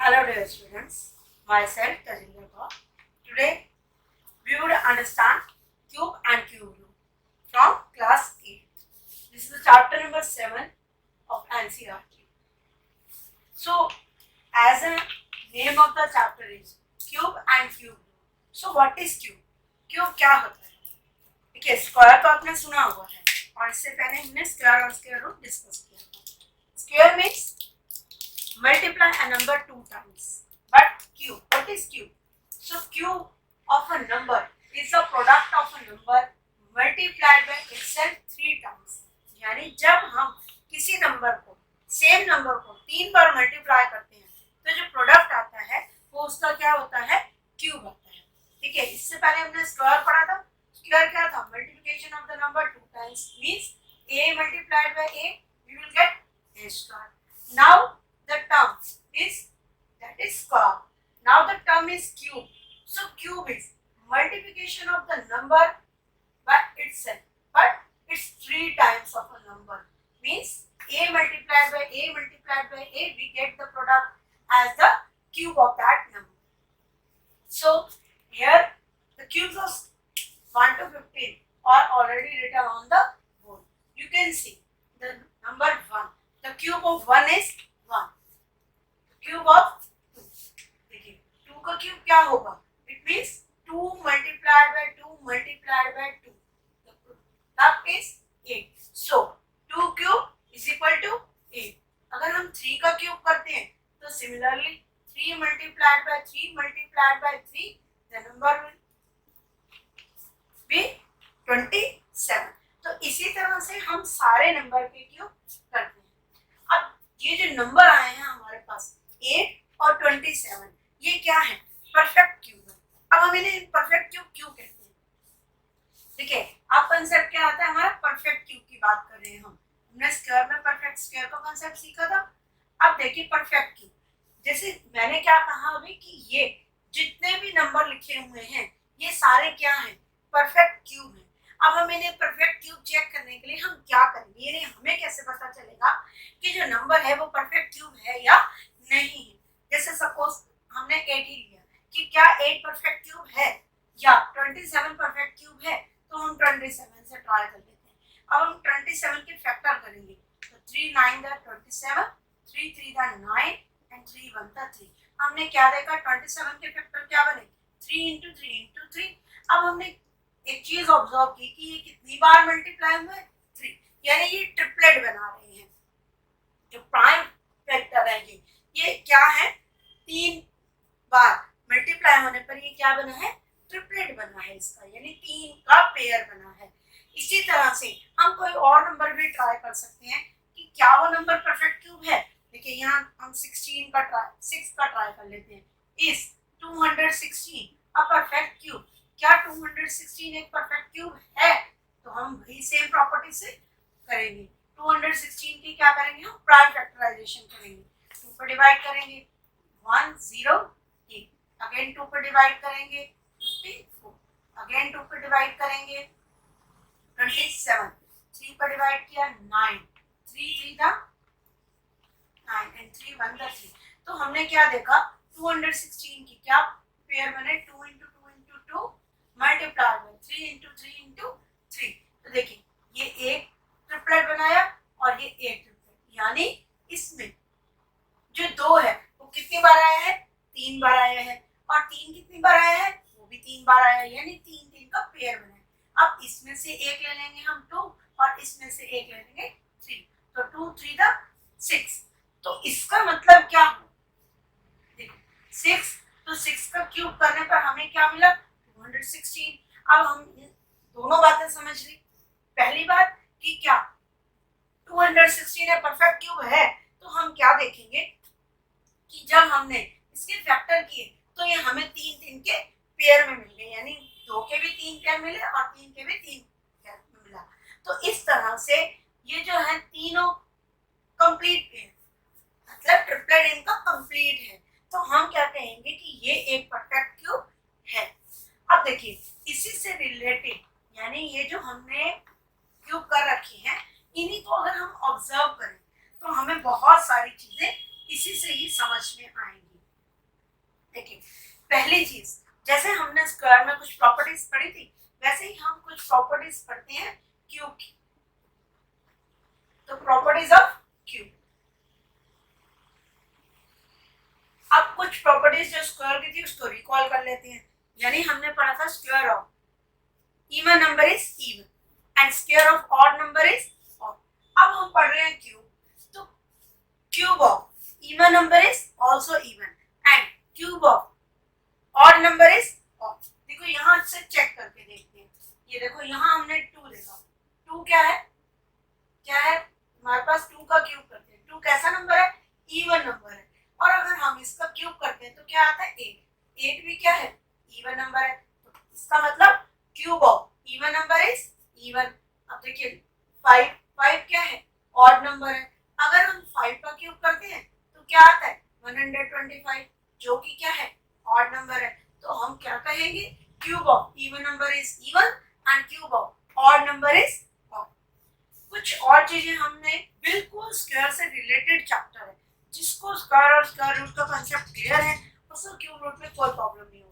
Hello dear students, myself Tajinder Kaur. Today we would understand cube and cube root from class 8. This is the chapter number 7 of NCERT. So as the name of the chapter is cube and cube root. So what is cube? Cube क्या होता है? देखिए square तो आपने सुना हुआ है और इससे पहले हमने स्क्वायर और स्क्वायर रूट डिस्कस किया था. Square means multiply a number 2 times. But cube, what is cube? So cube of a number is the product of a number multiplied by itself 3 times. यानी जब हम किसी नंबर को same number को 3 बार multiply करते हैं तो जो प्रोडक्ट आता है वो उसका क्या होता है? क्यूब आता है. ठीक है, इससे पहले हमने स्क्वायर पढ़ा था. स्क्वायर क्या था? Multiplication of the number 2 times means a multiplied by a we will get a square. Now the term is square. Now the term is cube. So cube is multiplication of the number by itself, but it's 3 times of a number. Means a multiplied by a multiplied by a, we get the product as the cube of that number. So here the cubes of 1 to 15 are already written on the board. You can see the number 1. The cube of 1 is 1. Cube of 2. देखिए 2 का cube क्या होगा? It means 2 multiplied by 2 multiplied by 2. That is 8. So 2 cube is equal to 8. अगर हम 3 का cube करते हैं तो similarly 3 multiplied by 3 multiplied by 3 the number will be 27. तो इसी तरह से हम सारे नंबर के क्यूब करते हैं. अब ये जो नंबर आए हैं हमारे पास 8 और 27, ये क्या है? परफेक्ट क्यूब है. अब हम इन्हें परफेक्ट क्यूब क्यों कहते हैं? ठीक है, आप कंसेप्ट क्या आता है हमारा? परफेक्ट क्यूब की बात कर रहे हैं हम. हमने स्क्वायर में परफेक्ट स्क्वायर का कंसेप्ट सीखा था. अब देखिए परफेक्ट क्यूब, जैसे मैंने क्या कहा अभी कि ये जितने भी नंबर लिखे हुए हैं ये सारे क्या हैं? परफेक्ट क्यूब है. अब हम इन्हें परफेक्ट क्यूब चेक करने के लिए हम क्या करेंगे? यानी हमें कैसे पता चलेगा कि जो नंबर है वो परफेक्ट क्यूब है या नहीं है? जैसे सपोज हमने 8 ही लिया कि क्या 8 परफेक्ट क्यूब है या 27 परफेक्ट क्यूब है, तो हम 27 से ट्राई कर लेते हैं. अब हम 27 के फैक्टर करेंगे तो 3 9 द 27, 3 3 द 9 एंड 3 1 द 3. हमने क्या देखा? 27 के फैक्टर क्या बने? 3 into 3 into 3. अब हमने एक चीज ऑब्जर्व की कि ये कितनी बार मल्टीप्लाई हुए? 3. यानी ये ट्रिपलेट बना रहे हैं. जो प्राइम फैक्टर है ये क्या है? 3 बार मल्टीप्लाई होने पर ये क्या बना है? ट्रिपलेट बना है इसका, यानी 3 का पेयर बना है. इसी तरह से हम कोई और नंबर भी ट्राई कर सकते हैं कि क्या वो नंबर परफेक्ट क्यूब है. देखिए यहाँ हम 6 का ट्राई कर लेते हैं. इस 216 अ परफेक्ट क्यूब? क्या 216 एक परफेक्ट क्यूब है? तो हम वही सेम प्रॉपर्टी से करेंगे. 216 की क्या करेंगे? हम प्राइम फैक्टराइजेशन करेंगे. 2 पर डिवाइड करेंगे 1 0 8. अगेन 2 पर डिवाइड करेंगे 54. अगेन 2 पर डिवाइड करेंगे 27. 3 पर डिवाइड किया 9. 3 3 था 9 एंड 3 1 था 3. तो हमने क्या देखा? 216 की क्या पेयर बने? 2 into 2 into 2 मल्टीप्लाई में 3 into 3 into 3. तो देखिए ये एक ट्रिपलेट बनाया और ये एक ट्रिपलेट, यानी इसमें जो 2 है वो कितनी बार आया है? 3 बार आया है. और 3 कितनी बार आया है? वो भी 3 बार आया है, यानी 3 3 का पेयर बना है. अब इसमें से एक ले लेंगे हम 2 और इसमें से एक ले लेंगे 3. तो 2 3 द 6. तो इसका मतलब क्या हो? देखो 6, तो 6 का क्यूब करने पर हमें क्या मिला? 216. अब हम दोनों बातें समझ ली. पहली बात कि क्या 216 परफेक्ट क्यूब है, तो हम क्या देखेंगे कि जब हमने इसके फैक्टर किए तो ये हमें 3 3 के पेयर में मिल गए, यानी 2 के भी 3 पेयर मिले और 3 के भी 3 पेयर मिला. तो इस तरह से ये जो है तीनों कंप्लीट पेयर, मतलब ट्रिपलेट इनका कंप्लीट है. तो हम क्या कहेंगे कि ये एक परफेक्ट क्यूब है. अब देखिए इसी से रिलेटेड, यानी ये जो हमने क्यूब कर रखी हैं इन्हीं को अगर हम ऑब्जर्व करें तो हमें बहुत सारी चीजें इसी से ही समझ में आएंगी. देखिए पहली चीज, जैसे हमने स्क्वायर में कुछ प्रॉपर्टीज पढ़ी थी, वैसे ही हम कुछ प्रॉपर्टीज पढ़ते हैं क्यूब की। तो प्रॉपर्टीज ऑफ क्यूब, अब कुछ प्रॉपर्टीज जो स्क्वायर की थी उसको रिकॉल कर लेते हैं। यानी हमने पढ़ा था square of even number is even and square of odd number is odd. अब हम पढ़ रहे हैं क्यूब, तो cube of even number is also even and cube of odd number is odd. देखो यहाँ से चेक करके देखते हैं, ये देखो यहाँ हमने 2 देखा, 2 क्या है, क्या है हमारे पास 2 का क्यूब करते हैं, 2 कैसा नंबर है, इवन नंबर है। और अगर हम इसका क्यूब करते हैं तो क्या आता है 8, 8 भी क्या है, इवन नंबर है। तो इसका मतलब cube of even number is even. अब देखिए 5, 5 क्या है, ऑड नंबर है। अगर हम 5 का क्यूब करते हैं तो क्या आता है 125, जो कि क्या है, ऑड नंबर है। तो हम क्या कहेंगे, cube of even number is even and cube of odd number is odd. कुछ और चीजें हमने बिल्कुल स्क्वायर से रिलेटेड चैप्टर है, जिसको स्क्वायर और स्क्वायर रूट का कांसेप्ट क्लियर है उसको क्यूब रूट में कोई प्रॉब्लम नहीं होगी।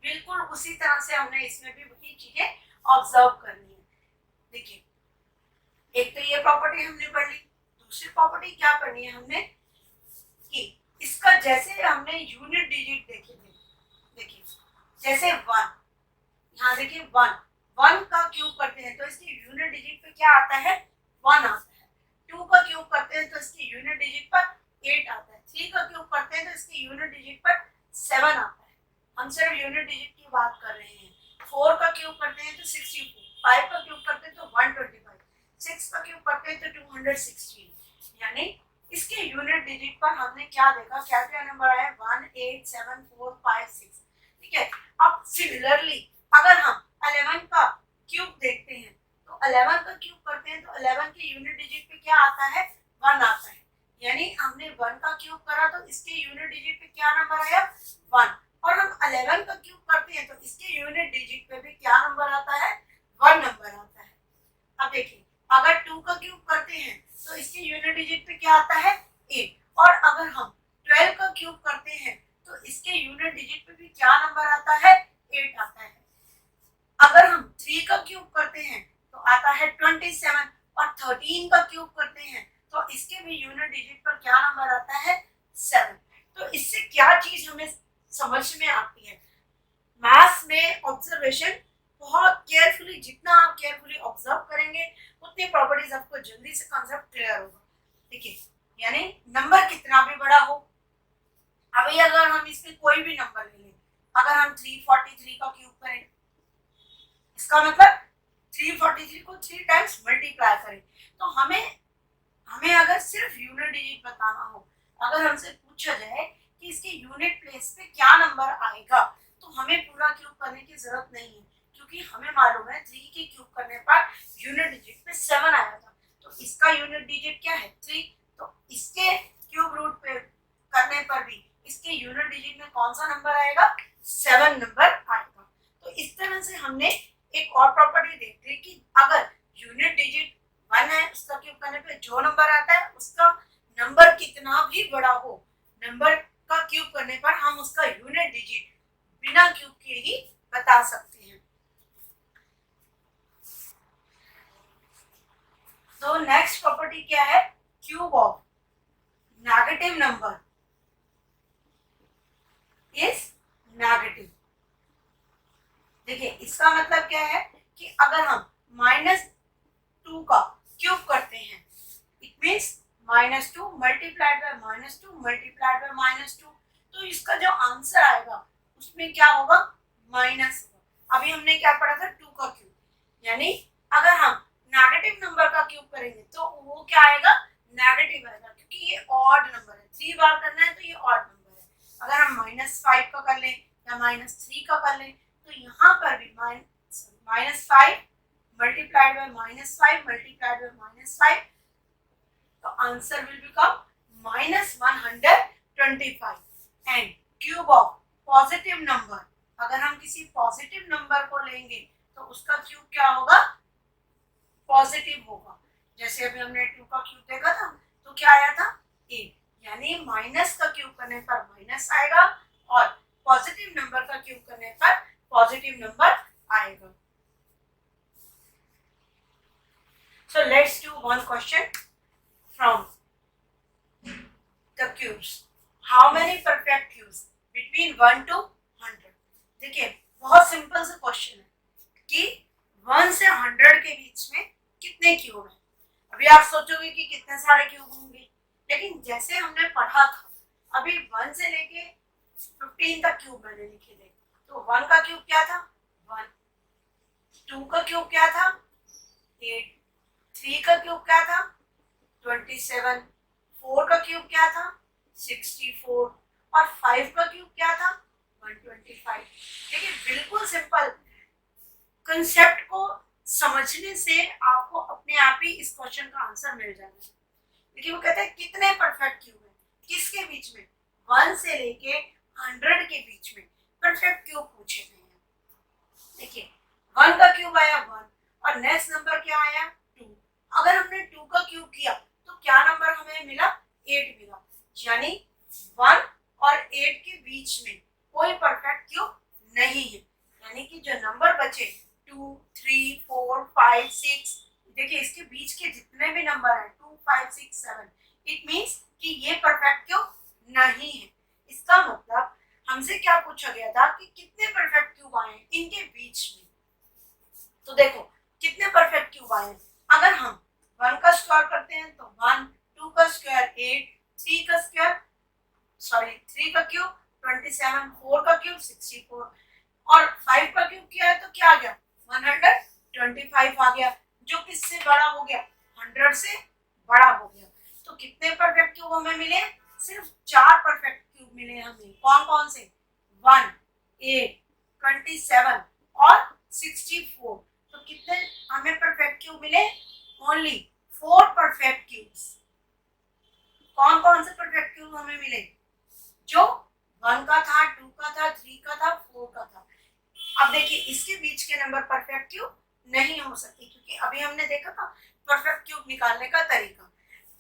बिल्कुल उसी तरह से हमने इसमें भी वही चीजें ऑब्जर्व करनी है। देखिए एक तो ये प्रॉपर्टी हमने पढ़ ली, दूसरी प्रॉपर्टी क्या पढ़नी है हमने कि इसका जैसे हमने यूनिट डिजिट देखे थे, देखिए जैसे 1, यहाँ देखिए 1 का क्यूब करते हैं तो इसकी यूनिट डिजिट पे क्या आता है, 1 आता है। 2 का क्यूब करते हैं तो इसकी यूनिट डिजिट पर 8 आता है। 3 का क्यूब करते हैं तो इसकी यूनिट डिजिट पर 7 आता है। हम सिर्फ यूनिट डिजिट की बात कर रहे हैं। 4 का क्यूब करते हैं तो 64, 5 का क्यूब करते हैं तो 125, 6 का क्यूब करते हैं तो 216। यानी इसके यूनिट डिजिट पर हमने क्या देखा, क्या क्या नंबर आया, 1, 8, 7, 4, 5, 6। ठीक है, अब सिमिलरली अगर हम 11 का क्यूब देखते हैं तो 11 का क्यूब करते हैं तो 11 के यूनिट डिजिट पे क्या आता है, 1 आता है। यानी हमने 1 का क्यूब करा तो इसके यूनिट डिजिट पे क्या नंबर आया, 1। और हम 11 का क्यूब करते हैं तो इसके यूनिट डिजिट पे भी क्या नंबर आता है, 1 नंबर आता है। अब देखिए अगर 2 का क्यूब करते हैं तो इसके यूनिट डिजिट पे क्या आता है, 8। और अगर हम 12 का क्यूब करते हैं तो इसके यूनिट डिजिट पे भी क्या नंबर आता है, 8 आता है। अगर हम 3 का क्यूब करते हैं तो आता है 27 और 13 का क्यूब करते हैं तो इसके भी यूनिट डिजिट पर क्या नंबर आता है, 7। तो इससे क्या चीज हमें समझ में आती है, मैथ्स में ऑब्जर्वेशन बहुत केयरफुली, जितना आप केयरफुली ऑब्जर्व करेंगे उतनी प्रॉपर्टीज आपको जल्दी से कॉन्सेप्ट क्लियर होगा। देखिए यानी नंबर कितना भी बड़ा हो, अभी अगर हम इसमें कोई भी नंबर ले लें, अगर हम 343 का क्यूब करें, इसका मतलब 343 को 3 टाइम्स मल्टीप्लाई करें, तो हमें अगर सिर्फ यूनिट डिजिट बताना हो, अगर हमसे पूछा जाए कि इसके यूनिट प्लेस पे क्या नंबर आएगा, तो हमें पूरा क्यूब करने की जरूरत नहीं है, क्योंकि हमें मालूम है 3 के क्यूब करने पर यूनिट डिजिट पे 7 आया था। तो इसका यूनिट डिजिट क्या है, 3। तो इसके क्यूब रूट पे करने पर भी इसके यूनिट डिजिट में कौन सा नंबर आएगा, 7 नंबर आएगा। तो इस तरह से हमने एक और प्रॉपर्टी देख ली कि अगर यूनिट डिजिट 1 है, उसका क्यूब करने पे जो नंबर आता है उसका नंबर कितना भी बड़ा हो, नंबर का क्यूब करने पर हम उसका यूनिट डिजिट बिना क्यूब के ही बता सकते हैं। तो नेक्स्ट प्रॉपर्टी क्या है, cube of negative number is negative. देखिए इसका मतलब क्या है कि अगर हम -2 का क्यूब करते हैं, it means -2 multiplied by -2 multiplied by -2, तो इसका जो आंसर आएगा उसमें क्या होगा, माइनस होगा। अभी हमने क्या पढ़ा था, 2 का क्यूब, यानी अगर हम नेगेटिव नंबर का क्यूब करेंगे तो वो क्या आएगा, नेगेटिव आएगा, क्योंकि ये ऑड नंबर है, 3 बार करना है तो ये ऑड नंबर है। अगर हम -5 का कर लें या -3 का कर लें तो यहाँ पर भी -5 मल्टीप्लाइड बाय -5 मल्टीप्लाइड बाय -5, तो answer will become -125। And cube of positive number, अगर हम किसी पॉजिटिव नंबर को लेंगे तो उसका क्यूब क्या होगा, पॉजिटिव होगा। जैसे अभी हमने 2 का क्यूब देखा था तो क्या आया था, 8, यानी माइनस का क्यूब करने पर माइनस आएगा और पॉजिटिव नंबर का क्यूब करने पर पॉजिटिव नंबर आएगा। So let's do one question from the cubes. How many perfect cubes between 1 to 100? देखिए बहुत सिंपल सा क्वेश्चन है कि 1 से 100 के बीच में कितने क्यूब हैं। अभी आप सोचोगे कि कितने सारे क्यूब होंगे, लेकिन जैसे हमने पढ़ा था अभी 1 से लेके 15 तक क्यूब मैंने लिखे थे। तो 1 का क्यूब क्या था 1, 2 का क्यूब क्या था 8, 3 का क्यूब क्या था 27, 4 का क्यूब क्या था 64 और 5 का क्यूब क्या था 125। देखिए बिल्कुल सिंपल कंसेप्ट को समझने से आपको अपने आप ही इस क्वेश्चन का आंसर मिल जाना है। देखिए वो कहते हैं कितने परफेक्ट क्यूब है, किसके बीच में 1 से लेके 100 के बीच में परफेक्ट क्यूब पूछे गए हैं। देखिए 1 का क्यूब आया 1 और नेक्स्ट नंबर क्या आया 2। अगर हमने 2 का क्यूब किया तो क्या नंबर हमें मिला 8 मिला, यानी 1 और 8 के बीच में कोई परफेक्ट क्यूब नहीं है। यानी कि जो नंबर बचे 2, 3, 4, 5, 6, देखिए इसके बीच के जितने भी नंबर हैं 2, 5, 6, 7, इट मीन्स कि ये परफेक्ट क्यूब नहीं है। इसका मतलब हमसे क्या पूछा गया था कि कितने परफेक्ट क्यूब आए हैं इनके बीच में। तो देखो कितने परफेक्ट क्यूब आए हैं, अगर हम 1 का स्क्वायर करते हैं तो 1, 2 का स्क्वायर 8, 3 का क्यूब 27, 4 का क्यूब 64 और 5 का क्यूब किया है तो क्या आ गया 125 आ गया, जो किससे बड़ा हो गया 100 से बड़ा हो गया। तो कितने परफेक्ट क्यूब हमें मिले, सिर्फ 4 परफेक्ट क्यूब मिले हमें। कौन कौन से 1, 8, 27 और 64। तो कितने हमें परफेक्ट क्यूब मिले, ओनली 4 परफेक्ट क्यूब्स। कौन कौन से परफेक्ट क्यूब हमें मिले, जो 1 का था 2 का था 3 का था 4 का था। अब देखिए इसके बीच के नंबर परफेक्ट क्यूब नहीं हो सकते, क्योंकि अभी हमने देखा था परफेक्ट क्यूब निकालने का तरीका।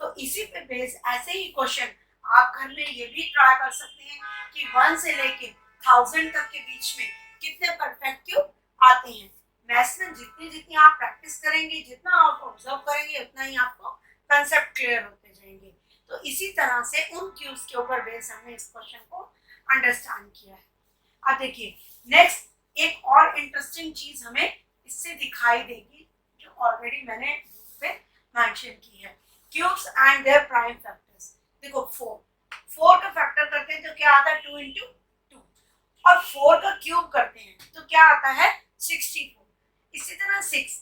तो इसी पे बेस ऐसे ही क्वेश्चन आप घर में ये भी ट्राई कर सकते हैं कि 1 से लेके 1000 तक के बीच में कितने परफेक्ट क्यूब आते हैं। मैथ्स में जितनी जितनी आप प्रैक्टिस करेंगे, जितना आप ऑब्जर्व करेंगे, उतना ही आपको कंसेप्ट क्लियर होते जाएंगे। तो इसी तरह से उन क्यूब्स के ऊपर बेस हमने इस क्वेश्चन को अंडरस्टैंड किया है। अब देखिए नेक्स्ट एक और इंटरेस्टिंग चीज हमें इससे दिखाई देगी, जो ऑलरेडी मैंने पे मेंशन की है, cubes and their prime factors. देखो 4 का फैक्टर करते हैं तो क्या आता है 2 into 2 और 4 का क्यूब करते हैं तो क्या आता है 64। इसी तरह 6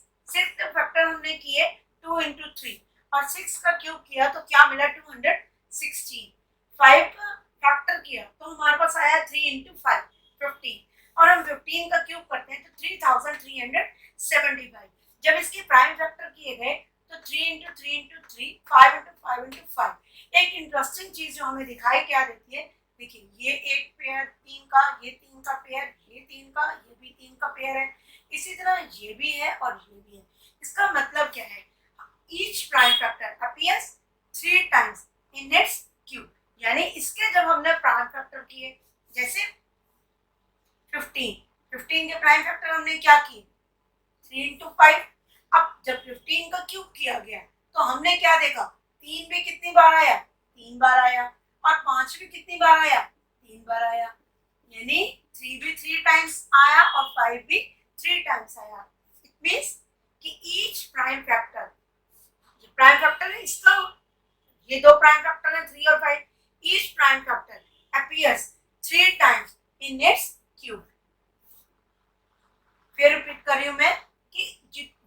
का फैक्टर हमने किए 2 into 3 और 6 का क्यूब किया तो क्या मिला 216। 5 का फैक्टर किया तो हमारे पास आया 3 into 5 15 और हम 15 का क्यूब करते हैं तो 3375। जब इसके प्राइम फैक्टर किए गए तो 3 into 3 into 3 5 into 5 into 5। एक इंटरेस्टिंग चीज जो हमें दिखाई क्या देती है, देखिए ये एक पेयर 3 का, ये 3 का पेयर, ये 3 का, ये भी 3 का पेयर है, इसी तरह ये भी है और ये भी है। इसका मतलब क्या है, each prime factor appears 3 times in its cube। यानी इसके जब हमने प्राइम फैक्टर किए, जैसे 15 के प्राइम फैक्टर हमने क्या किए 3 into 5। अब जब 15 का क्यूब किया गया तो हमने क्या देखा, 3 भी कितनी बार आया 3 बार आया और 5 भी कितनी बार आया 3 बार आया, यानी 3 भी 3 times आया और 5 भी 3 times आया। इट मींस कि ईच प्राइम फैक्टर, जो प्राइम फैक्टर है इसका, ये दो प्राइम फैक्टर है 3 और 5, each prime factor appears 3 times in its cube. फिर रिपीट कर रही हूं मैं कि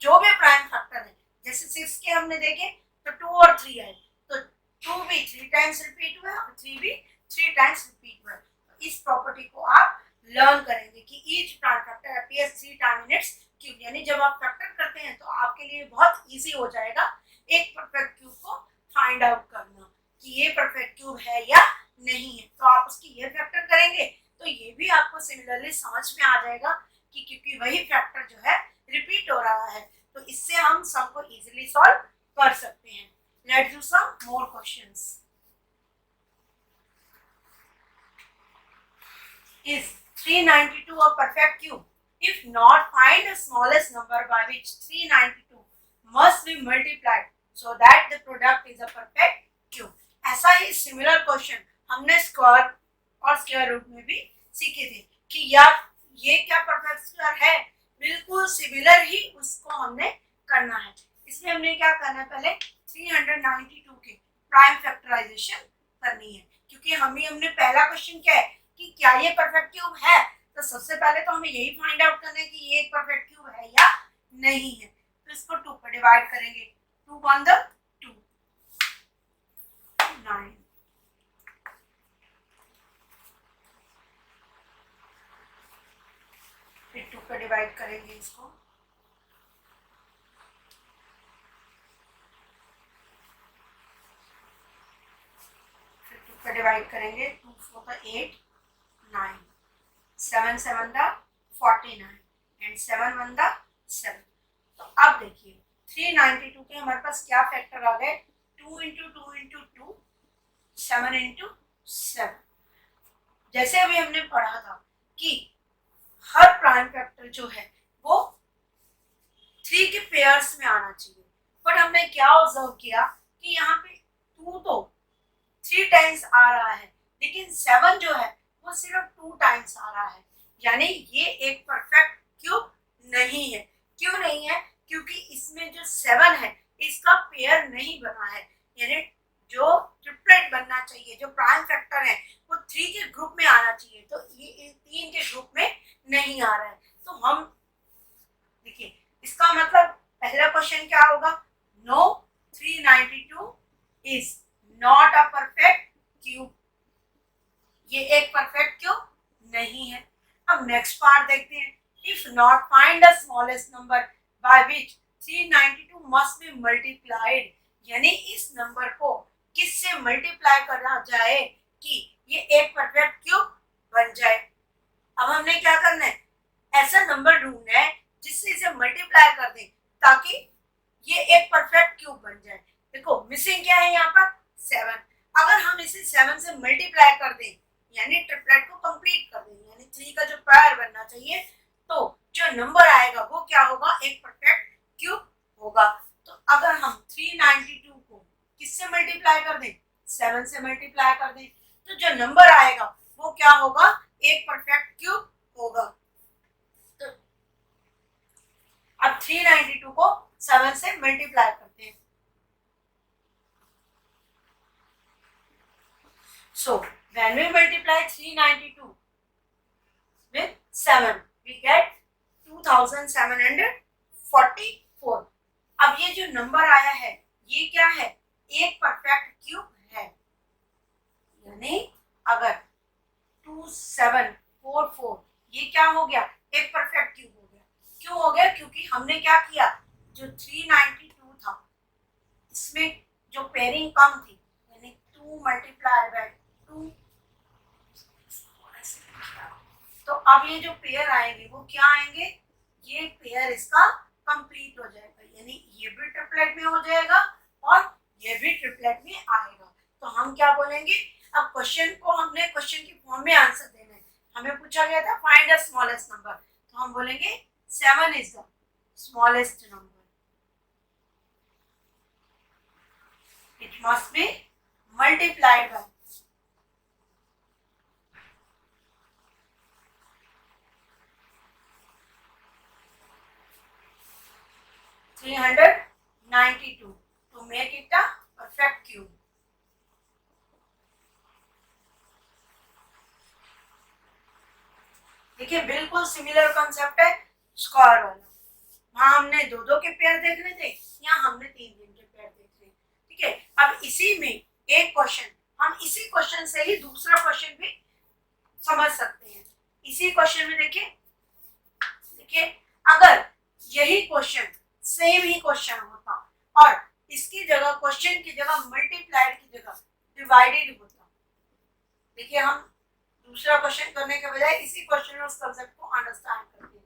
जो भी प्राइम फैक्टर है, जैसे 6 के हमने देखे तो 2 और 3 आए तो 2 भी 3 टाइम्स रिपीट हुआ और 3 भी 3 टाइम्स रिपीट हुआ। तो इस प्रॉपर्टी को आप लर्न करेंगे कि each prime factor appears 3 times in its cube. यानी जब आप फैक्टर करते हैं तो आपके लिए बहुत इजी हो जाएगा एक परफेक्ट क्यूब को फाइंड आउट करना कि ये परफेक्ट क्यूब है या नहीं है। तो आप उसकी ये फैक्टर करेंगे तो ये भी आपको सिमिलरली समझ में आ जाएगा कि क्योंकि वही फैक्टर जो है रिपीट हो रहा है, तो इससे हम सम को इजीली सॉल्व कर सकते हैं। Let's do some more questions. Is 392 a perfect cube? If not, find the smallest number by which 392 must be multiplied so that the product is a perfect cube. ऐसा ही सिमिलर क्वेश्चन हमने square और square root में भी सीखे थे कि यार ये क्या परफेक्ट स्क्वायर है, बिल्कुल सिमिलर ही उसको हमने करना है। इसमें हमने क्या करना है, पहले 392 के प्राइम फैक्टराइजेशन करनी है, क्योंकि हमने पहला क्वेश्चन क्या है कि क्या ये परफेक्ट क्यूब है, तो सबसे पहले तो हमें यही फाइंड आउट करना है कि ये एक परफेक्ट क्यूब है या नहीं है। तो इसको 2 पर डिवाइड करेंगे, 2 1 2 9, फिर 2 पर डिवाइड करेंगे इसको, फिर 2 पर डिवाइड करेंगे, 2 4 8 9, 7 7 49 एंड 7 1 7। तो अब देखिए 392 के हमारे पास क्या फैक्टर आ गए, 2 इंटू 2 इंटू 2 7 इंटू 7। जैसे अभी हमने पढ़ा था कि हर प्राइम फैक्टर जो है वो 3 के पेयर्स में आना चाहिए, बट हमने क्या ऑब्जर्व किया कि यहाँ पे 2 तो 3 टाइम्स आ रहा है, लेकिन 7 जो है वो सिर्फ 2 टाइम्स आ रहा है, यानी ये एक परफेक्ट क्यूब नहीं है। क्यों नहीं है? क्योंकि इसमें जो 7 है इसका पेयर नहीं बना है, यानी जो ट्रिपलेट बनना चाहिए, जो प्राइम फैक्टर है वो 3 के ग्रुप में आना चाहिए, तो ये 3 के ग्रुप में नहीं आ रहा है। तो हम देखिए इसका मतलब पहला क्वेश्चन क्या होगा, no 392 is not a perfect cube, ये एक परफेक्ट क्यूब नहीं है। अब नेक्स्ट पार्ट देखते हैं, if not find the smallest number by which 392 must be multiplied, यानी इस नंबर को किससे मल्टीप्लाई करना जाए कि ये एक परफेक्ट क्यूब बन जाए। अब हमने क्या करना है, ऐसा नंबर ढूंढना है जिससे इसे मल्टीप्लाई कर दें ताकि ये एक परफेक्ट क्यूब बन जाए। देखो मिसिंग क्या है यहाँ पर, 7। अगर हम इसे 7 से मल्टीप्लाई कर दें यानी ट्रिपलेट को कंप्लीट कर दें, यानी 3 का जो पेयर बनना चाहिए, तो जो नंबर आएगा वो क्या होगा, एक परफेक्ट क्यूब होगा। तो अगर हम 392 को किससे मल्टीप्लाई कर दें, 7 से मल्टीप्लाई कर दें, तो जो नंबर आएगा वो क्या होगा, एक परफेक्ट क्यूब होगा। तो अब 392 को 7 से मल्टीप्लाई करते हैं। So when we multiply 392 with 7, we get 2744। अब ये जो नंबर आया है ये क्या है, एक परफेक्ट क्यूब है, यानी अगर 2744 ये क्या हो गया, एक परफेक्ट क्यूब हो गया। क्यों हो गया, क्योंकि हमने क्या किया, जो 392 था इसमें जो पेयरिंग कम थी, यानी 2 मल्टीप्लाई बाय 2, तो अब ये जो पेयर आएंगे वो क्या आएंगे, ये पेयर इसका कंप्लीट हो जाएगा, यानी ये भी ट्रिपलेट में हो जाएगा और ये भी ट्रिपलेट में आएगा। तो हम क्या बोलेंगे, अब क्वेश्चन को हमने क्वेश्चन की फॉर्म में आंसर देना है, हमें पूछा गया था फाइंड द स्मॉलेस्ट नंबर, तो हम बोलेंगे 7 is the smallest number, it must be multiplied by 392 to make it a perfect cube। देखिए बिल्कुल सिमिलर कॉन्सेप्ट है स्क्वायर वाला, वहां हमने 2 के पेयर देखने थे, यहाँ हमने 3 के पेयर देख रहे हैं। ठीक है, अब इसी में एक क्वेश्चन, हम इसी क्वेश्चन से ही दूसरा क्वेश्चन भी समझ सकते हैं। इसी क्वेश्चन में देखिए अगर यही क्वेश्चन सेम ही क्वेश्चन होता और इसकी जगह क्वेश्चन की जगह मल्टीप्लाइड की जगह डिवाइडेड होता, देखिए हम दूसरा क्वेश्चन करने के बजाय इसी क्वेश्चन में उस कांसेप्ट को अंडरस्टैंड करते हैं।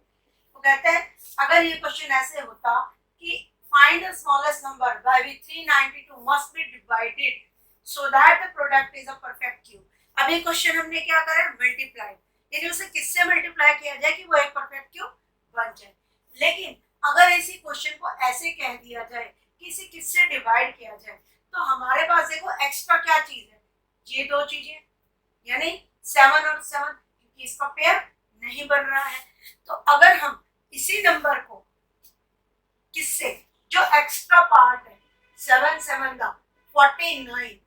तो कहते हैं अगर ये क्वेश्चन ऐसे होता कि find the smallest number by which 392 must be divided so that the product is a perfect cube. अब ये क्वेश्चन हमने क्या करा, मल्टीप्लाई, यानी उसे किससे मल्टीप्लाई किया जाए कि वो एक परफेक्ट क्यूब बन जाए। लेकिन अगर इसी क्वेश्चन को ऐसे कह दिया जाए कि इसे किससे डिवाइड किया जाए, तो हमारे पास देखो एक्स्ट्रा क्या चीज है, ये दो चीजें, यानी 7 और 7, क्योंकि इसका पेयर नहीं बन रहा है। तो अगर हम इसी नंबर को किससे, जो एक्स्ट्रा पार्ट है 7 7 का 49,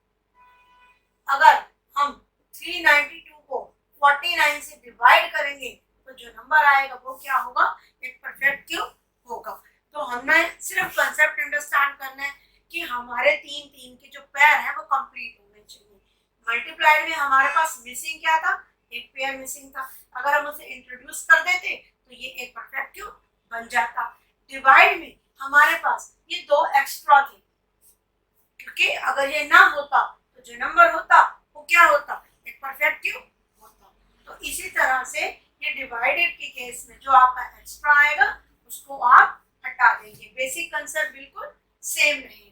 अगर हम 392 को 49 से डिवाइड करेंगे तो जो नंबर आएगा वो क्या होगा, एक परफेक्ट क्यूब होगा। तो हमने सिर्फ कंसेप्ट अंडरस्टैंड करना है कि हमारे तीन तीन के जो पेयर है वो कंप्लीट होने चाहिए। मल्टीप्लाइड में हमारे पास मिसिंग क्या था, एक पेयर मिसिंग था, अगर हम उसे इंट्रोड्यूस कर देते तो ये एक परफेक्ट क्यूब बन जाता। डिवाइड में हमारे पास ये दो एक्स्ट्रा थे, क्योंकि अगर ये ना होता तो जो नंबर होता वो क्या होता, एक परफेक्ट क्यूब होता। तो इसी तरह से ये डिवाइडेड के केस में जो आपका एक्स्ट्रा आएगा उसको आप हटा देंगे। बेसिक कंसेप्ट बिल्कुल सेम रहेगा।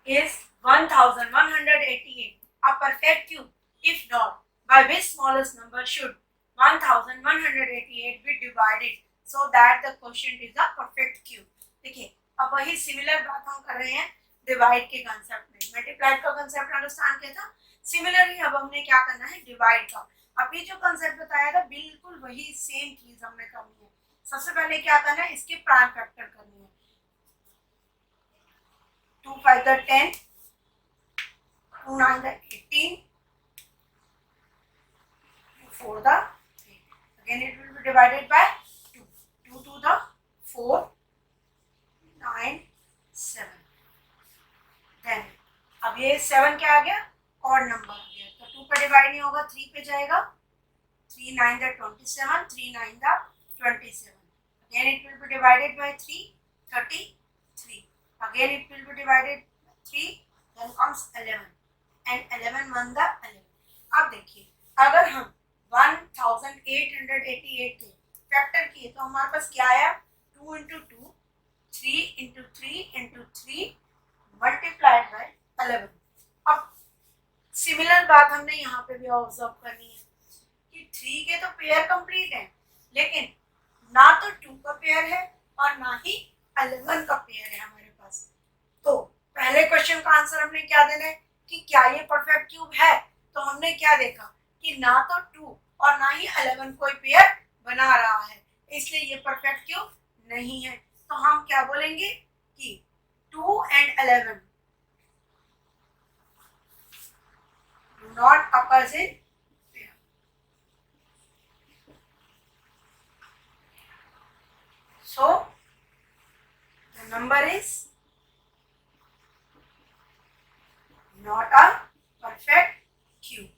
Is 1188 a perfect cube? If not, by which smallest number should 1188 be divided so that the quotient is a perfect cube? देखिए, अब वही सिमिलर बात हम कर रहे हैं डिवाइड के कंसेप्ट में। मल्टीप्लाइड का कंसेप्ट अंडरस्टैंड किया था, सिमिलरली अब हमने क्या करना है डिवाइड का। अभी जो कंसेप्ट बताया था बिल्कुल वही सेम चीज हमने करनी है। सबसे पहले क्या करना है, इसके प्राइम फैक्टर करनी है। 2 5 the 10, 2 9 the 18, 2 4 the 3. Again it will be divided by 2. 2 2 the 4, 9 7. Then अब ये 7 क्या आ गया, ऑड नंबर आ गया, तो 2 पे डिवाइड नहीं होगा, 3 पे जाएगा। 3 9 the 27, 3 9 the 27. Again it will be divided by 3, 33. Again it will be divided by 3, then comes 11 and 11 1 the 11. अब देखिए, अगर हम 1888 के फैक्टर किए तो हमारे पास क्या आया, 2 into 2, 3 into 3 into 3 multiplied bye 11। अब सिमिलर बात हमने यहाँ पे भी ऑब्जर्व करनी है कि 3 के तो पेयर कंप्लीट है, लेकिन ना तो 2 का पेयर है और ना ही 11 का पेयर है हमारे पास। तो पहले क्वेश्चन का आंसर हमने क्या देना है कि क्या ये परफेक्ट क्यूब है, तो हमने क्या देखा कि ना तो 2 और ना ही 11 कोई पेयर बना रहा है, इसलिए ये परफेक्ट क्यूब नहीं है। तो हम क्या बोलेंगे कि 2 and 11 do not occurs in pair. So the number is not a perfect cube.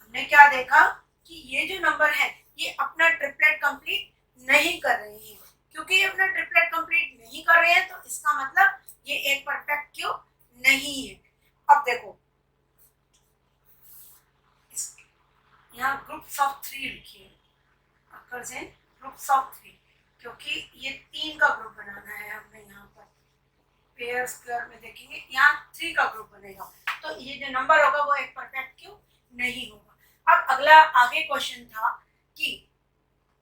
हमने क्या देखा कि ये जो नंबर है ये अपना ट्रिपलेट कंप्लीट नहीं कर रहे हैं। क्योंकि ये अपना ट्रिपलेट कंप्लीट नहीं कर रहे हैं तो इसका मतलब ये एक परफेक्ट क्यूब नहीं है। अब देखो यहाँ ग्रुप्स ऑफ 3 लिखिए, अकर्स इन ग्रुप्स ऑफ 3, क्योंकि ये 3 का ग्रुप बनाना है हमने। यहाँ पर पेयर स्क्वायर में देखेंगे यहाँ 3 का ग्रुप बनेगा, तो ये जो नंबर होगा वो एक परफेक्ट क्यूब नहीं होगा। अब अगला आगे क्वेश्चन था कि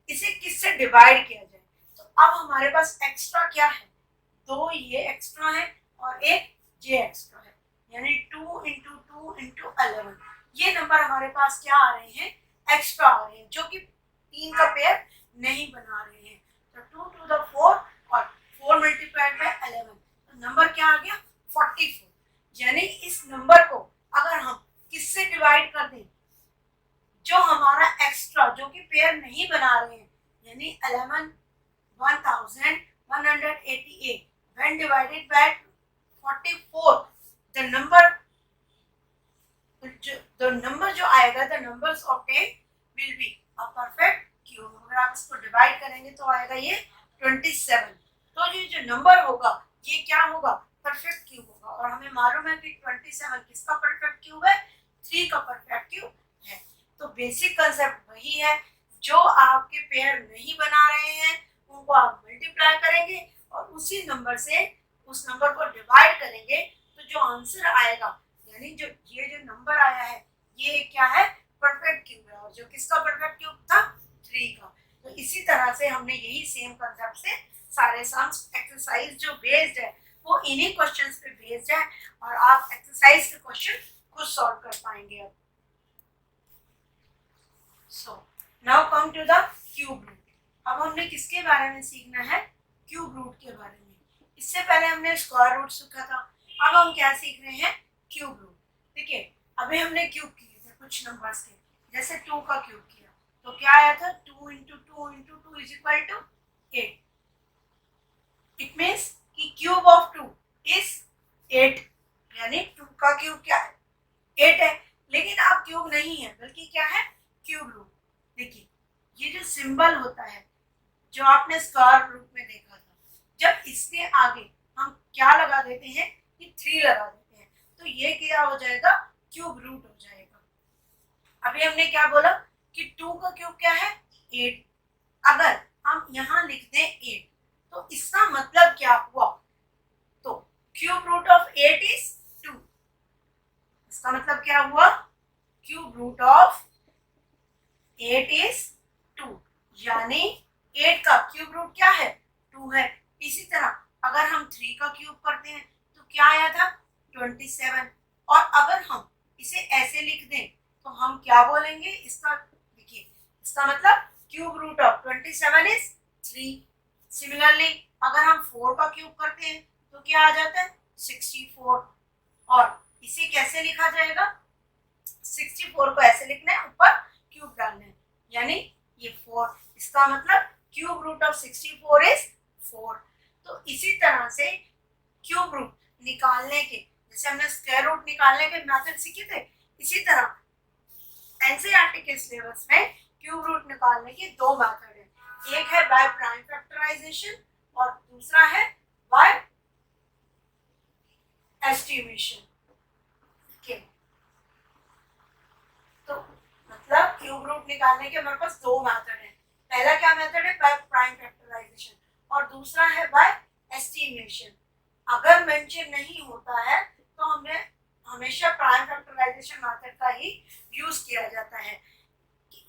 इसे किससे डिवाइड किया जाए, तो अब हमारे पास एक्स्ट्रा क्या है, 2 ये एक्स्ट्रा है और एक ये एक्स्ट्रा है, यानी 2 into 2 into 11। ये नंबर हमारे पास क्या आ रहे हैं, एक्स्ट्रा आ रहे हैं, जो कि 3 का पेयर नहीं बना रहे हैं। तो 2 to the 4 और 4 multiplied by 11, तो नंबर क्या आ गया 44। यानी इस नंबर को अगर हम किससे डिवाइड कर दें, जो हमारा एक्स्ट्रा जो कि पेयर नहीं बना रहे हैं, यानी 11,188 when divided by 44, the number जो आएगा, the numbers obtained will be a perfect cube। अगर आप इसको डिवाइड करेंगे तो आएगा ये 27। तो ये जो नंबर होगा ये क्या होगा, परफेक्ट क्यूब होगा। और हमें मालूम है कि 27 किसका परफेक्ट क्यूब है, 3 का परफेक्ट क्यूब है। तो बेसिक कंसेप्ट वही है, जो आपके पेयर नहीं बना रहे हैं उनको आप मल्टीप्लाई करेंगे और उसी नंबर से उस नंबर को डिवाइड करेंगे, तो जो आंसर आएगा, यानी जो ये जो नंबर आया है ये क्या है, परफेक्ट क्यूब है, और जो किसका परफेक्ट क्यूब था, 3 का। तो इसी तरह से हमने यही सेम कंसेप्ट से सारे सम्स एक्सरसाइज जो बेस्ड है वो इन्हीं क्वेश्चंस पे बेस्ड है, और आप एक्सरसाइज के क्वेश्चन खुद सॉल्व कर पाएंगे अब। So now come to the cube root. अब हमने किसके बारे में सीखना है, क्यूब रूट के बारे में। इससे पहले हमने स्क्वायर रूट सीखा था, अब हम क्या सीख रहे हैं, क्यूब रूट। ठीक है, अभी हमने क्यूब किए थे कुछ नंबर्स के, जैसे 2 का क्यूब किया तो क्या आया था, 2 into 2 into 2 is equal to 8। It means कि क्यूब ऑफ 2 इज 8, यानी 2 का क्यूब क्या है, 8 है। लेकिन अब क्यूब नहीं है बल्कि क्या है, क्यूब रूट। देखिए ये जो सिंबल होता है जो आपने स्क्वायर रूट में देखा था, जब इसके आगे हम क्या लगा देते हैं, कि 3 लगा देते हैं, तो ये क्या हो जाएगा, क्यूब रूट हो जाएगा। अभी हमने क्या बोला कि 2 का क्यूब क्या है, 8। अगर हम यहाँ लिख दें 8 तो इसका मतलब क्या हुआ, तो क्यूब रूट ऑफ 8 इज 2। इसका मतलब क्या हुआ, क्यूब रूट ऑफ 8 इज 2, यानी 8 का क्यूब रूट क्या है, 2 है। इसी तरह अगर हम 3 का क्यूब करते हैं तो क्या आया था, 27। और अगर हम इसे ऐसे लिख दें तो हम क्या बोलेंगे, इसका देखिए इसका मतलब cube root of 27 is 3। Similarly अगर हम 4 का क्यूब करते हैं तो क्या आ जाता है, 64। और इसे कैसे लिखा जाएगा, 64 को ऐसे लिखना है, ऊपर क्यूब डालना है, यानी ये 4। इसका मतलब क्यूब रूट ऑफ 64 इज 4। तो इसी तरह से क्यूब रूट निकालने के, जैसे हमने स्क्वायर रूट निकालने के मेथड सीखे थे, इसी तरह एनसीईआरटी के सिलेबस में क्यूब रूट निकालने के 2 मेथड है। एक है बाय प्राइम फैक्टराइजेशन और दूसरा है बाय एस्टिमेशन। तो मतलब क्यूब रूट निकालने के हमारे पास 2 मेथड है। पहला क्या मेथड है, बाय प्राइम फैक्टराइजेशन, और दूसरा है बाय एस्टिमेशन। अगर मेंशन नहीं होता है तो हमने हमेशा प्राइम फैक्टराइजेशन मेथड का ही यूज किया जाता है,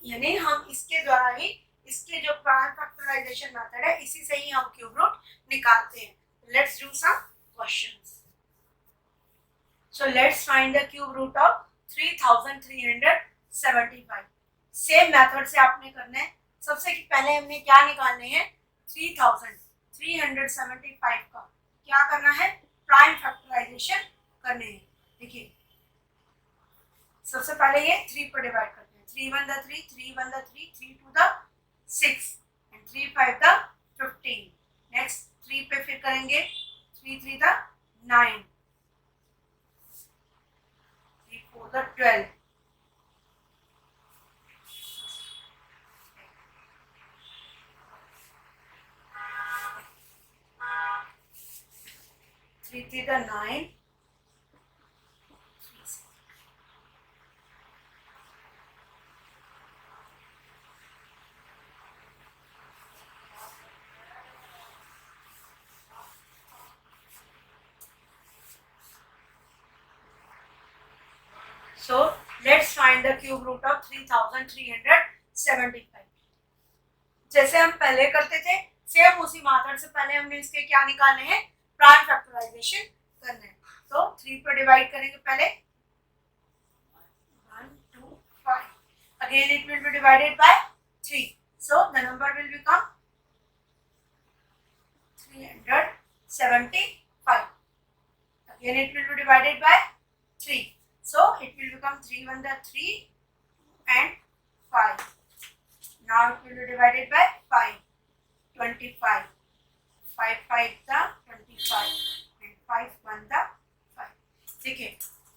यानी हम इसके द्वारा ही, इसके जो प्राइम फैक्टराइजेशन मेथड है इसी से ही हम क्यूब रूट निकालते हैं। Let's do some questions. So let's find the cube root of 3375। Same method से आपने करना है। सबसे पहले हमने क्या निकालने हैं, 3375 का क्या करना है, प्राइम फैक्टराइजेशन करने हैं। देखिए सबसे पहले ये 3 पर डिवाइड करते हैं, 3 1 the 3, 3 1 the 3, 3 2 the 6 and 3 5 the 15। Next 3 पे फिर करेंगे, 3 3 the 9, 3 4 the 12, 3 3 the 9, so let's find the cube root of 3375। जैसे हम पहले करते थे सेम उसी मेथड से पहले हमने इसके क्या निकालने हैं, प्राइम फैक्टराइजेशन करना है। तो 3 पर डिवाइड करेंगे पहले, 1 2 5, again it will be divided by 3, so the number will become 375. Again it will be divided by 3, so it will become 3 1 the 3 and 5. Now it will be divided by 5, 25, 5 5 the 25 and 5 1 the 5। ठीक है,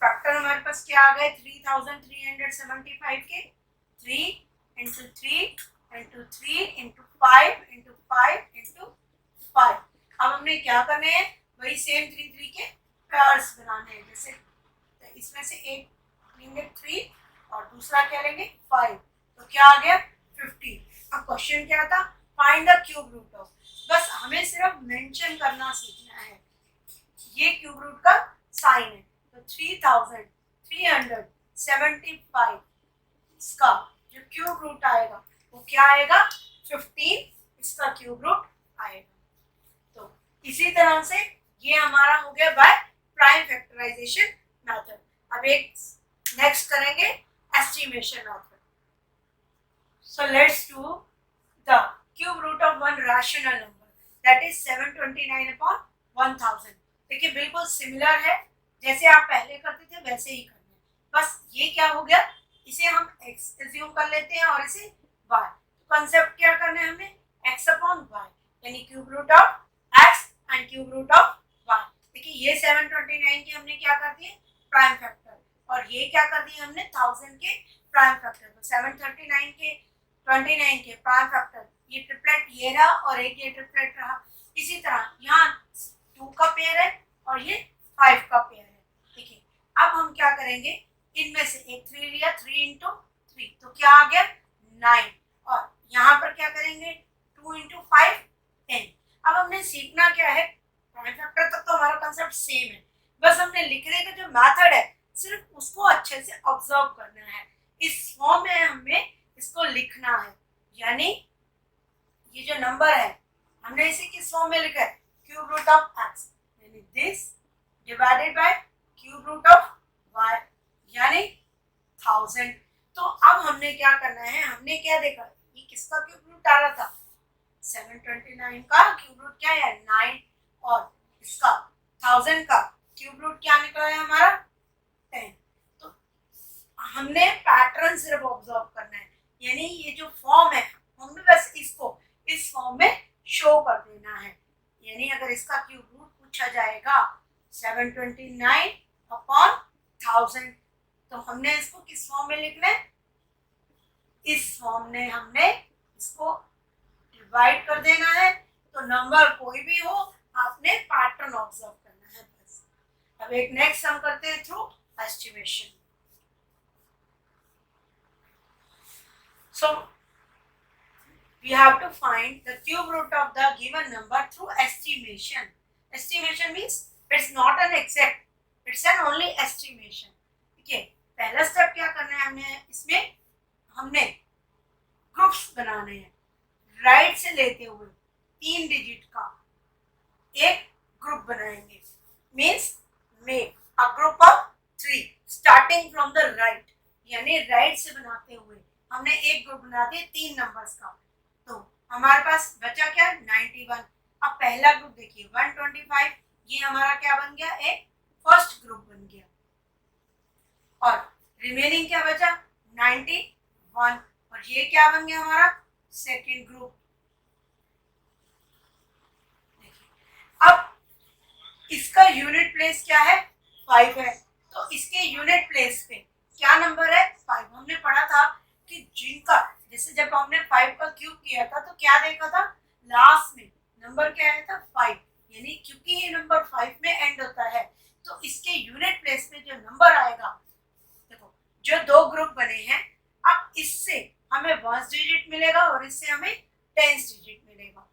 factor हमारे पास क्या आ गए, 3375 के 3 into 3 into 3 into 5 into 5 into 5। अब हमने क्या करने हैं, वही सेम 3 3 के पेयर्स बनाने हैं। जैसे तो इसमें से एक लेंगे 3 और दूसरा क्या लेंगे 5, तो क्या आ गया 50। अब क्वेश्चन क्या था, find the cube root of. बस हमें सिर्फ मेंशन करना सीखना है, ये क्यूब रूट का साइन है। तो 3375 75, इसका जो क्यूब रूट आएगा वो क्या आएगा 15, इसका क्यूब रूट आएगा। तो इसी तरह से ये हमारा हो गया बाय प्राइम फैक्टराइजेशन मेथड। अब एक नेक्स्ट करेंगे estimation method. So let's do the cube root of one rational number, that is 729 upon 1000। देखिए बिल्कुल सिमिलर है, जैसे आप पहले करते थे वैसे ही करना है। बस ये क्या हो गया, इसे हम x एज्यूम कर लेते हैं और इसे y। तो कंसेप्ट क्या करना है हमें, x अपॉन y, यानी cube root of x and cube root of y। देखिए ये 729 के हमने क्या कर दिए प्राइम फैक्टर, और ये क्या कर दिए हमने 1000 के प्राइम फैक्टर। तो 739 के 29 के प्राइम फैक्टर, ये ट्रिपलेट ये रहा और एक ये ट्रिपलेट रहा। इसी तरह यहाँ 2 का पेयर है और ये 5 का पेयर है। देखिए अब हम क्या करेंगे, इनमें से एक 3 लिया, 3 इंटू 3 तो क्या आ गया 9, और यहाँ पर क्या करेंगे 2 इंटू 5 10। अब हमने सीखना क्या है, प्राइम फैक्टर तक तो हमारा कंसेप्ट सेम है, बस हमने लिखने का जो मेथड है सिर्फ उसको अच्छे से ऑब्जर्व करना है। इस फॉर्म में हमें इसको लिखना है, यानी ये जो नंबर है हमने इसे किस फॉर्म में लिखा है, क्यूब रूट ऑफ एक्स, यानी this divided by cube root of y, यानी 1000। तो अब हमने क्या करना है, हमने क्या देखा, ये किसका क्यूब रूट आ रहा था 729 का क्यूब रूट क्या है 9, और इसका 1000 का क्यूब रूट क्या निकला है हमारा 10। तो हमने पैटर्न सिर्फ ऑब्जर्व करना है, यानी ये जो फॉर्म है हमने बस इसको इस फॉर्म में शो कर देना है। यानी अगर इसका क्यूब रूट पूछा जाएगा 729 अपॉन 1000, तो हमने इसको किस फॉर्म में लिखना है, इस फॉर्म में हमने इसको डिवाइड कर देना है। तो नंबर कोई भी हो आपने पैटर्न ऑब्जर्व करना है बस। अब एक नेक्स्ट हम करते हैं through estimation. So we have to find the cube root of the given number through estimation. Estimation means it's not an exact, it's an only estimation. ठीक है, पहला स्टेप क्या करना है हमने, इसमें हमने ग्रुप्स बनाने हैं, राइट से लेते हुए 3 डिजिट का एक ग्रुप बनाएंगे। Means make a group of 3 starting from the right, यानी राइट से बनाते हुए हमने एक ग्रुप बना दिया 3 नंबर्स का। तो हमारे पास बचा क्या 91। अब पहला ग्रुप देखिए 125, ये हमारा क्या बन गया, एक फर्स्ट ग्रुप बन गया, और रिमेनिंग क्या बचा 91, और ये क्या बन गया हमारा सेकेंड ग्रुप। अब इसका यूनिट प्लेस क्या है 5 है, तो इसके यूनिट प्लेस पे क्या नंबर है 5। हमने पढ़ा था कि जिनका, जैसे जब हमने 5 का क्यूब किया था तो क्या देखा था लास्ट में नंबर क्या आया था 5, यानी क्योंकि ये नंबर 5 में एंड होता है तो इसके यूनिट प्लेस में जो नंबर आएगा, देखो जो 2 ग्रुप बने हैं, अब इससे हमें 1 डिजिट मिलेगा और इससे हमें 10 डिजिट मिलेगा।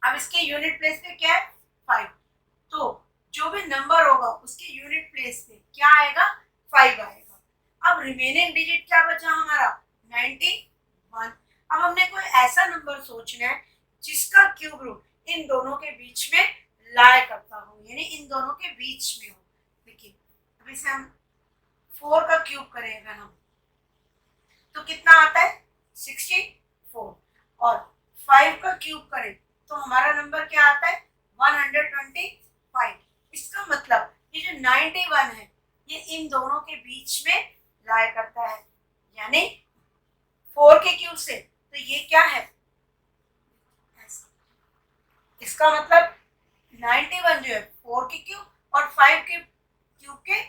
अब इसके यूनिट प्लेस पे क्या है 5, तो जो भी नंबर होगा उसके यूनिट प्लेस पे क्या आएगा 5 आएगा। अब रिमेनिंग डिजिट क्या बचा हमारा 91। अब हमने कोई ऐसा नंबर सोचना है जिसका क्यूब रूट इन दोनों के बीच में लाया करता हो, यानी इन दोनों के बीच में हो। देखिए अब इसे हम 4 का क्यूब करें अगर हम, तो कितना आता है 64, और 5 का क्यूब करें तो हमारा नंबर क्या आता है 125। इसका मतलब ये जो 91 है ये इन दोनों के बीच में लाया करता है, यानी 4 के क्यूब से, तो ये क्या है, इसका मतलब 91 जो है 4 के क्यूब और 5 के क्यूब के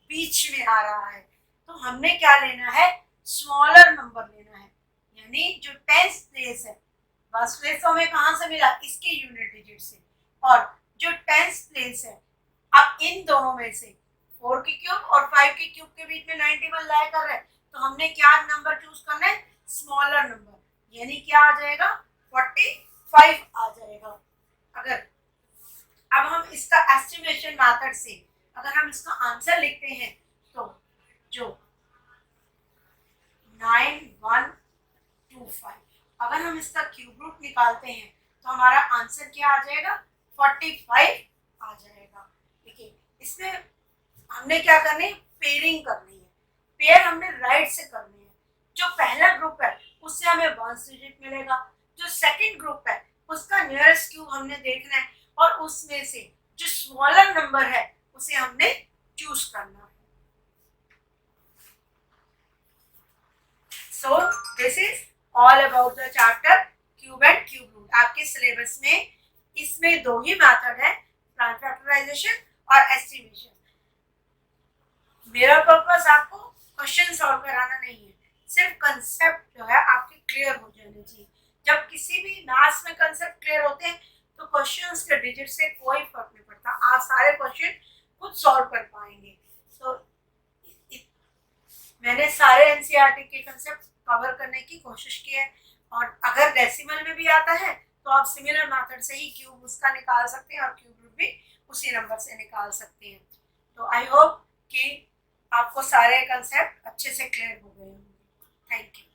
बीच में आ रहा है। तो हमने क्या लेना है स्मॉलर नंबर लेना है, यानी जो 10th प्लेस है, फर्स्ट प्लेस हमें कहाँ से मिला इसके यूनिट डिजिट से, और जो 10th प्लेस है अब इन दोनों में से 4 के क्यूब और 5 के क्यूब के बीच में 91 लाया कर रहे हैं, तो हमने क्या नंबर चूज करना है स्मॉलर नंबर, यानी क्या आ जाएगा 45 आ जाएगा। अगर अब हम इसका एस्टिमेशन मेथड से अगर हम इसका आंसर लिखते हैं तो जो इसका क्यूब रूट निकालते हैं तो हमारा आंसर क्या आ जाएगा, 45 आ जाएगा। देखिए इसमें हमने क्या करनी है, पेयरिंग करनी है। पेयर हमने राइट से करनी है। जो पहला ग्रुप है उससे हमें 1 डिजिट मिलेगा, जो सेकंड ग्रुप है उसका नियरेस्ट क्यूब हमने देखना है और उसमें से जो स्मॉलर नंबर है उसे हमने चूज करना है। So this is all about the chapter cube and cube root। आपके सिलेबस में इसमें 2 ही मेथड है, प्राइम फैक्टराइजेशन और एस्टिमेशन। मेरा पर्पस आपको क्वेश्चन सॉल्व कराना नहीं है, सिर्फ कंसेप्ट जो है आपके क्लियर हो जाने चाहिए। जब किसी भी मैथ्स में कंसेप्ट क्लियर होते हैं तो क्वेश्चंस के डिजिट से कोई फर्क नहीं पड़ता, आप सारे क्वेश्चन खुद सॉल्व कर पाएंगे। तो मैंने सारे एनसीईआरटी के कंसेप्ट कवर करने की कोशिश की है, और अगर डेसिमल में भी आता है तो आप सिमिलर मेथड से ही क्यूब उसका निकाल सकते हैं और क्यूब रूट भी उसी नंबर से निकाल सकते हैं। तो आई होप कि आपको सारे कंसेप्ट अच्छे से क्लियर हो गए होंगे। Thank you.